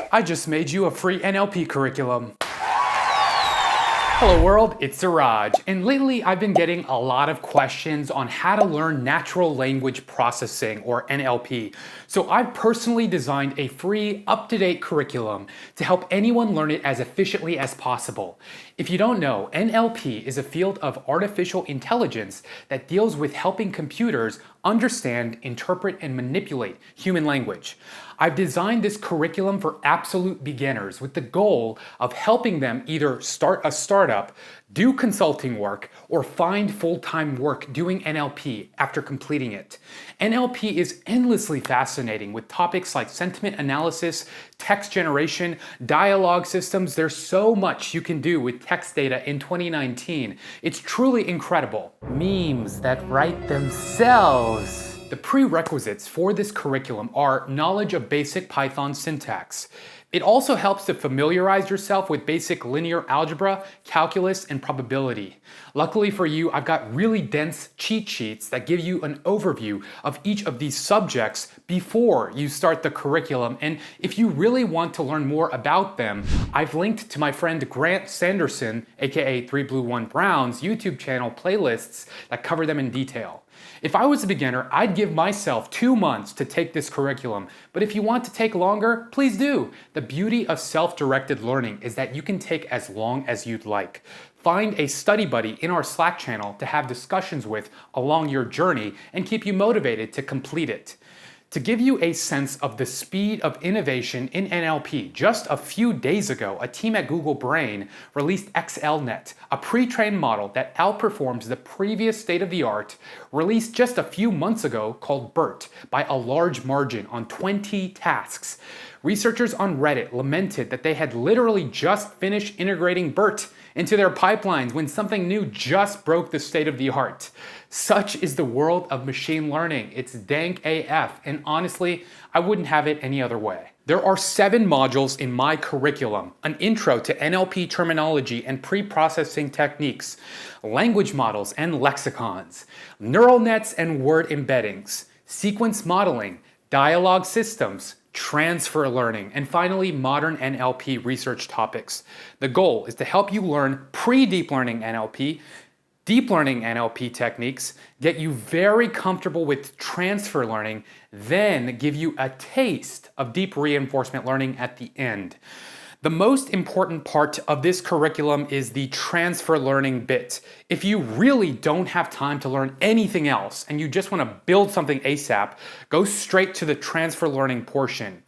I just made you a free NLP curriculum. Hello world, it's Siraj, and lately I've been getting a lot of questions on how to learn natural language processing, or NLP. So I've personally designed a free, up-to-date curriculum to help anyone learn it as efficiently as possible. If you don't know, NLP is a field of artificial intelligence that deals with helping computers understand, interpret, and manipulate human language. I've designed this curriculum for absolute beginners with the goal of helping them either start a startup, do consulting work, or find full-time work doing NLP after completing it. NLP is endlessly fascinating with topics like sentiment analysis, text generation, dialogue systems. There's so much you can do with text data in 2019. It's truly incredible. Memes that write themselves. The prerequisites for this curriculum are knowledge of basic Python syntax. It also helps to familiarize yourself with basic linear algebra, calculus, and probability. Luckily for you, I've got really dense cheat sheets that give you an overview of each of these subjects before you start the curriculum. And if you really want to learn more about them, I've linked to my friend Grant Sanderson, aka 3Blue1 Brown's YouTube channel playlists that cover them in detail. If I was a beginner, I'd give myself 2 months to take this curriculum, but if you want to take longer, please do. The beauty of self-directed learning is that you can take as long as you'd like. Find a study buddy in our Slack channel to have discussions with along your journey and keep you motivated to complete it. To give you a sense of the speed of innovation in NLP, just a few days ago, a team at Google Brain released XLNet, a pre-trained model that outperforms the previous state-of-the-art, released just a few months ago called BERT, by a large margin on 20 tasks. Researchers on Reddit lamented that they had literally just finished integrating BERT into their pipelines when something new just broke the state-of-the-art. Such is the world of machine learning. It's dank AF, and honestly, I wouldn't have it any other way. There are 7 modules in my curriculum: an intro to NLP terminology and pre-processing techniques, language models and lexicons, neural nets and word embeddings, sequence modeling, dialogue systems, transfer learning, and finally, modern NLP research topics. The goal is to help you learn pre-deep learning NLP, deep learning NLP techniques, get you very comfortable with transfer learning, then give you a taste of deep reinforcement learning at the end. The most important part of this curriculum is the transfer learning bit. If you really don't have time to learn anything else and you just want to build something ASAP, go straight to the transfer learning portion.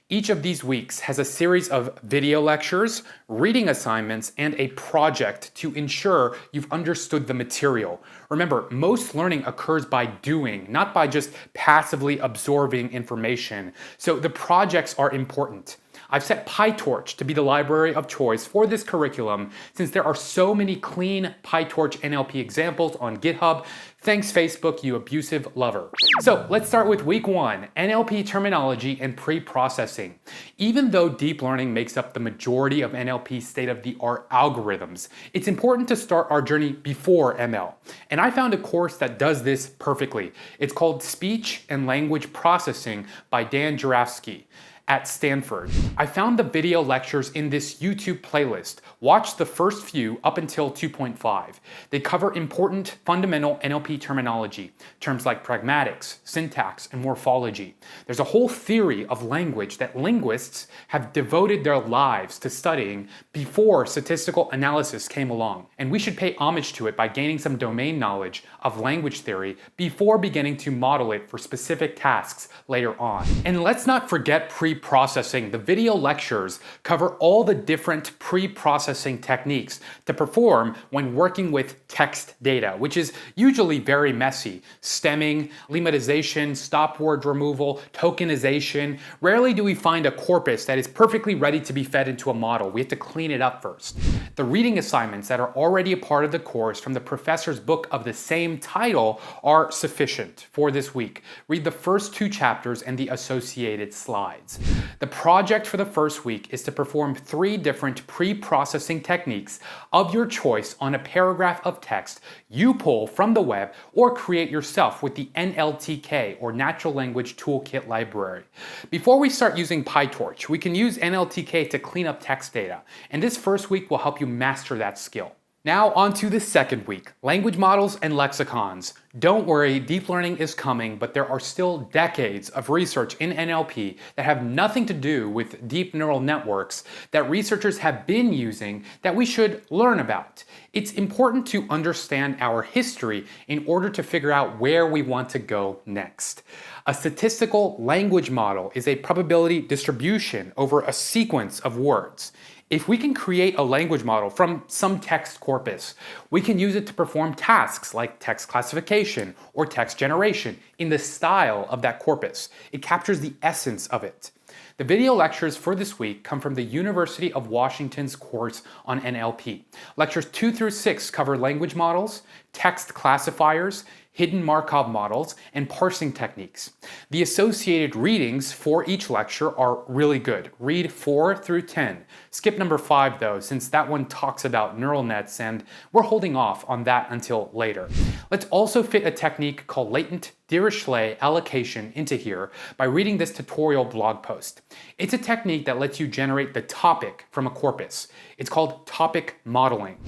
Each of these weeks has a series of video lectures, reading assignments, and a project to ensure you've understood the material. Remember, most learning occurs by doing, not by just passively absorbing information. So the projects are important. I've set PyTorch to be the library of choice for this curriculum since there are so many clean PyTorch NLP examples on GitHub. Thanks Facebook, you abusive lover. So let's start with week 1, NLP terminology and pre-processing. Even though deep learning makes up the majority of NLP's state-of-the-art algorithms, it's important to start our journey before ML. And I found a course that does this perfectly. It's called Speech and Language Processing by Dan Jarafsky at Stanford. I found the video lectures in this YouTube playlist. Watch the first few up until 2.5. They cover important fundamental NLP terminology, terms like pragmatics, syntax, and morphology. There's a whole theory of language that linguists have devoted their lives to studying before statistical analysis came along. And we should pay homage to it by gaining some domain knowledge of language theory before beginning to model it for specific tasks later on. And let's not forget pre-processing. The video lectures cover all the different pre-processing techniques to perform when working with text data, which is usually very messy. Stemming, lemmatization, stop word removal, tokenization. Rarely do we find a corpus that is perfectly ready to be fed into a model. We have to clean it up first. The reading assignments that are already a part of the course from the professor's book of the same title are sufficient for this week. Read the first 2 chapters and the associated slides. The project for the first week is to perform 3 different pre-processing techniques of your choice on a paragraph of text you pull from the web or create yourself with the NLTK or Natural Language Toolkit library. Before we start using PyTorch, we can use NLTK to clean up text data, and this first week will help you master that skill. Now on to the second week, language models and lexicons. Don't worry, deep learning is coming, but there are still decades of research in NLP that have nothing to do with deep neural networks that researchers have been using that we should learn about. It's important to understand our history in order to figure out where we want to go next. A statistical language model is a probability distribution over a sequence of words. If we can create a language model from some text corpus, we can use it to perform tasks like text classification or text generation in the style of that corpus. It captures the essence of it. The video lectures for this week come from the University of Washington's course on NLP. Lectures 2 through 6 cover language models, text classifiers, hidden Markov models, and parsing techniques. The associated readings for each lecture are really good. Read 4 through 10. Skip number 5 though, since that one talks about neural nets and we're holding off on that until later. Let's also fit a technique called latent Dirichlet allocation into here by reading this tutorial blog post. It's a technique that lets you generate the topic from a corpus. It's called topic modeling.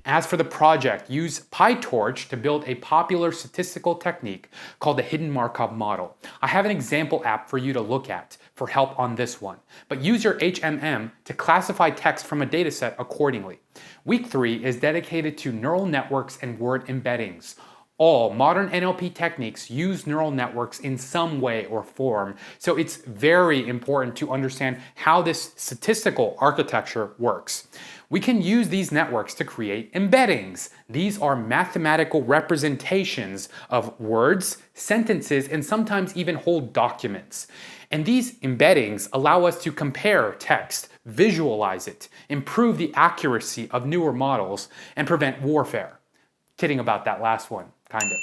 As for the project, use PyTorch to build a popular statistical technique called the hidden Markov model. I have an example app for you to look at for help on this one, but use your HMM to classify text from a dataset accordingly. Week 3 is dedicated to neural networks and word embeddings. All modern NLP techniques use neural networks in some way or form, so it's very important to understand how this statistical architecture works. We can use these networks to create embeddings. These are mathematical representations of words, sentences, and sometimes even whole documents. And these embeddings allow us to compare text, visualize it, improve the accuracy of newer models, and prevent warfare. Kidding about that last one, kind of.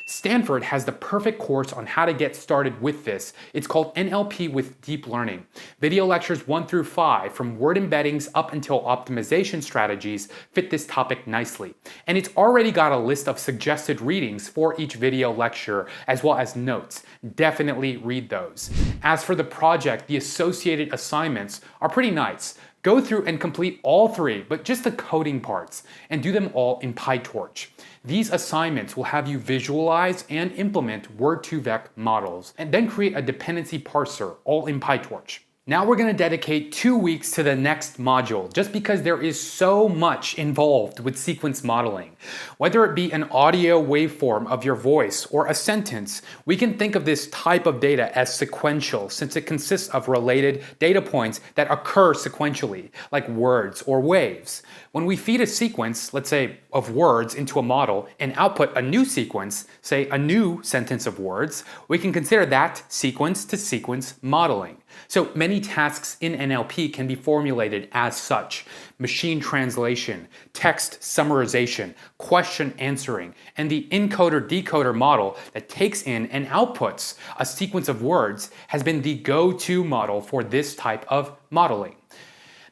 Stanford has the perfect course on how to get started with this. It's called NLP with Deep Learning. Video lectures 1 through 5, from word embeddings up until optimization strategies, fit this topic nicely. And it's already got a list of suggested readings for each video lecture, as well as notes. Definitely read those. As for the project, the associated assignments are pretty nice. Go through and complete all 3, but just the coding parts, and do them all in PyTorch. These assignments will have you visualize and implement Word2Vec models, and then create a dependency parser, all in PyTorch. Now we're going to dedicate 2 weeks to the next module, just because there is so much involved with sequence modeling. Whether it be an audio waveform of your voice or a sentence, we can think of this type of data as sequential, since it consists of related data points that occur sequentially, like words or waves. When we feed a sequence, let's say of words, into a model and output a new sequence, say a new sentence of words, we can consider that sequence-to-sequence modeling. So many tasks in NLP can be formulated as such: machine translation, text summarization, question answering, and the encoder-decoder model that takes in and outputs a sequence of words has been the go-to model for this type of modeling.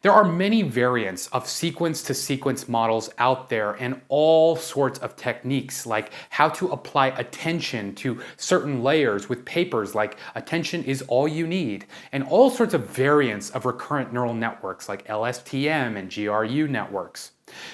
There are many variants of sequence-to-sequence models out there, and all sorts of techniques, like how to apply attention to certain layers with papers like Attention is All You Need, and all sorts of variants of recurrent neural networks like LSTM and GRU networks.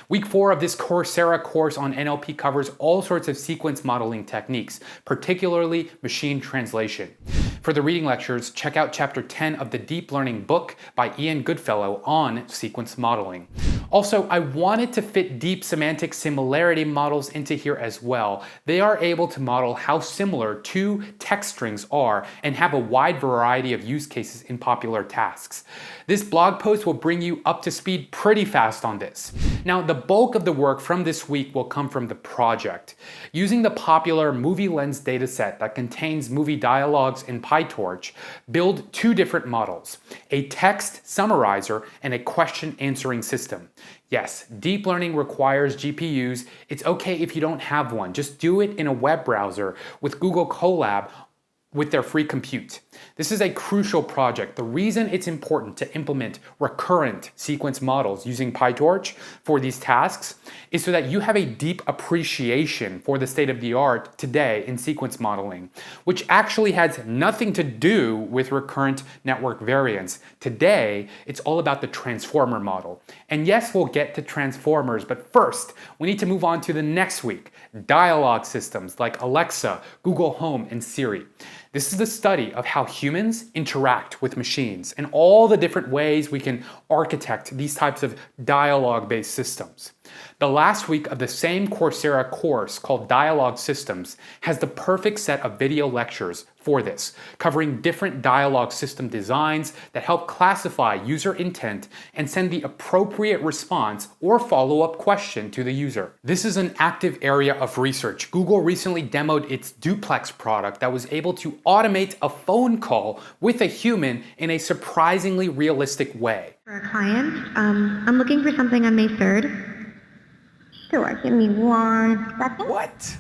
Week 4 of this Coursera course on NLP covers all sorts of sequence modeling techniques, particularly machine translation. For the reading lectures, check out Chapter 10 of the Deep Learning book by Ian Goodfellow on sequence modeling. Also, I wanted to fit deep semantic similarity models into here as well. They are able to model how similar 2 text strings are and have a wide variety of use cases in popular tasks. This blog post will bring you up to speed pretty fast on this. Now, the bulk of the work from this week will come from the project. Using the popular Movie Lens dataset that contains movie dialogues in PyTorch, build 2 different models: a text summarizer and a question answering system. Yes, deep learning requires GPUs. It's okay if you don't have one. Just do it in a web browser with Google Colab with their free compute. This is a crucial project. The reason it's important to implement recurrent sequence models using PyTorch for these tasks is so that you have a deep appreciation for the state of the art today in sequence modeling, which actually has nothing to do with recurrent network variants. Today, it's all about the transformer model. And yes, we'll get to transformers, but first, we need to move on to the next week, dialogue systems like Alexa, Google Home, and Siri. This is the study of how humans interact with machines and all the different ways we can architect these types of dialogue-based systems. The last week of the same Coursera course called Dialogue Systems has the perfect set of video lectures for this, covering different dialogue system designs that help classify user intent and send the appropriate response or follow-up question to the user. This is an active area of research. Google recently demoed its Duplex product that was able to automate a phone call with a human in a surprisingly realistic way. For a client, I'm looking for something on May 3rd. Sure, give me 1 second. What?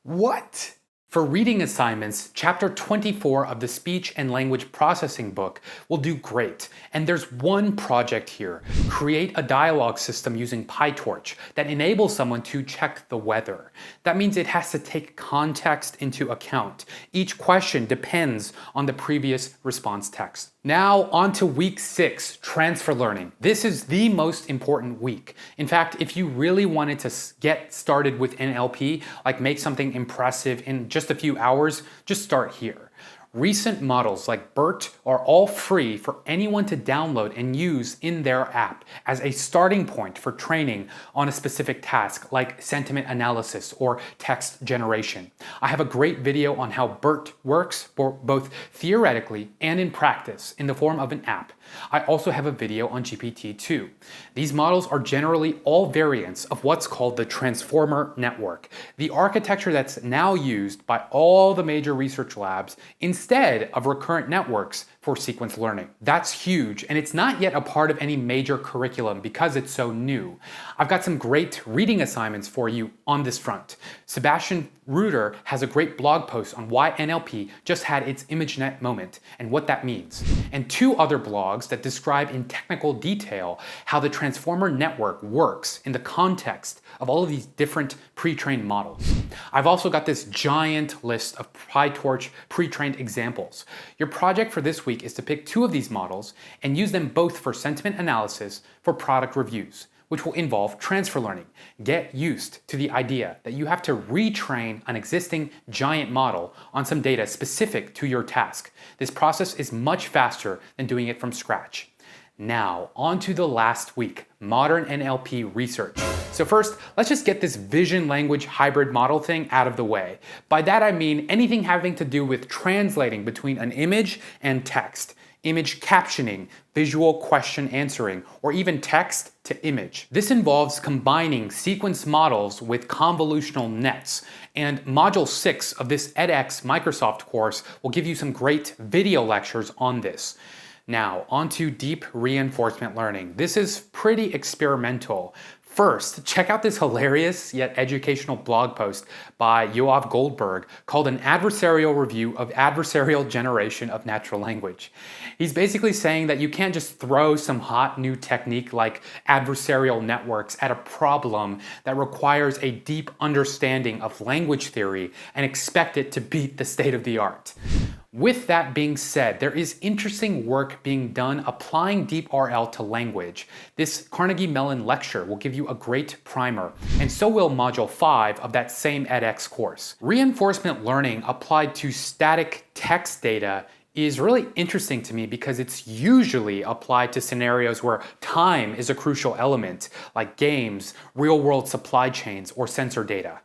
What? For reading assignments, chapter 24 of the Speech and Language Processing book will do great. And there's one project here. Create a dialogue system using PyTorch that enables someone to check the weather. That means it has to take context into account. Each question depends on the previous response text. Now on to week 6, transfer learning. This is the most important week. In fact, if you really wanted to get started with NLP, like make something impressive in just a few hours, just start here. Recent models like BERT are all free for anyone to download and use in their app as a starting point for training on a specific task like sentiment analysis or text generation. I have a great video on how BERT works both theoretically and in practice in the form of an app. I also have a video on GPT-2. These models are generally all variants of what's called the transformer network, the architecture that's now used by all the major research labs instead of recurrent networks for sequence learning. That's huge, and it's not yet a part of any major curriculum because it's so new. I've got some great reading assignments for you on this front. Sebastian Reuter has a great blog post on why NLP just had its ImageNet moment and what that means, and 2 other blogs that describe in technical detail how the transformer network works in the context of all of these different pre-trained models. I've also got this giant list of PyTorch pre-trained examples. Your project for this week is to pick 2 of these models and use them both for sentiment analysis for product reviews, which will involve transfer learning. Get used to the idea that you have to retrain an existing giant model on some data specific to your task. This process is much faster than doing it from scratch. Now, on to the last week, modern NLP research. So first, let's just get this vision language hybrid model thing out of the way. By that I mean anything having to do with translating between an image and text, image captioning, visual question answering, or even text to image. This involves combining sequence models with convolutional nets, and Module 6 of this edX Microsoft course will give you some great video lectures on this. Now, onto deep reinforcement learning. This is pretty experimental. First, check out this hilarious yet educational blog post by Yoav Goldberg called An Adversarial Review of Adversarial Generation of Natural Language. He's basically saying that you can't just throw some hot new technique like adversarial networks at a problem that requires a deep understanding of language theory and expect it to beat the state of the art. With that being said, there is interesting work being done applying DeepRL to language. This Carnegie Mellon lecture will give you a great primer, and so will Module 5 of that same edX course. Reinforcement learning applied to static text data is really interesting to me because it's usually applied to scenarios where time is a crucial element, like games, real-world supply chains, or sensor data.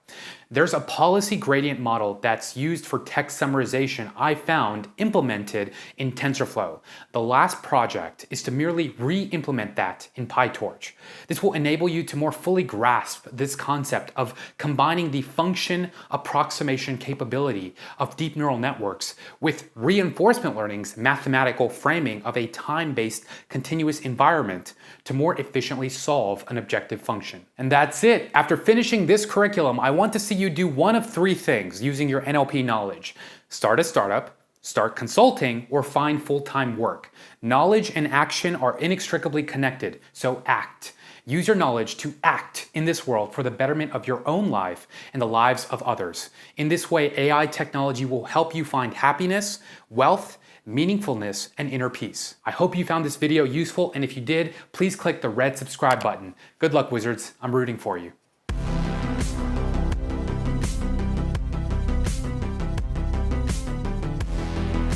There's a policy gradient model that's used for text summarization I found implemented in Tensorflow. The last project is to merely re-implement that in PyTorch. This will enable you to more fully grasp this concept of combining the function approximation capability of deep neural networks with reinforcement learning's mathematical framing of a time-based continuous environment to more efficiently solve an objective function. And that's it. After finishing this curriculum, I want to see you do one of 3 things using your NLP knowledge. Start a startup, start consulting, or find full-time work. Knowledge and action are inextricably connected, so act. Use your knowledge to act in this world for the betterment of your own life and the lives of others. In this way, AI technology will help you find happiness, wealth, meaningfulness, and inner peace. I hope you found this video useful, and if you did, please click the red subscribe button. Good luck, wizards. I'm rooting for you.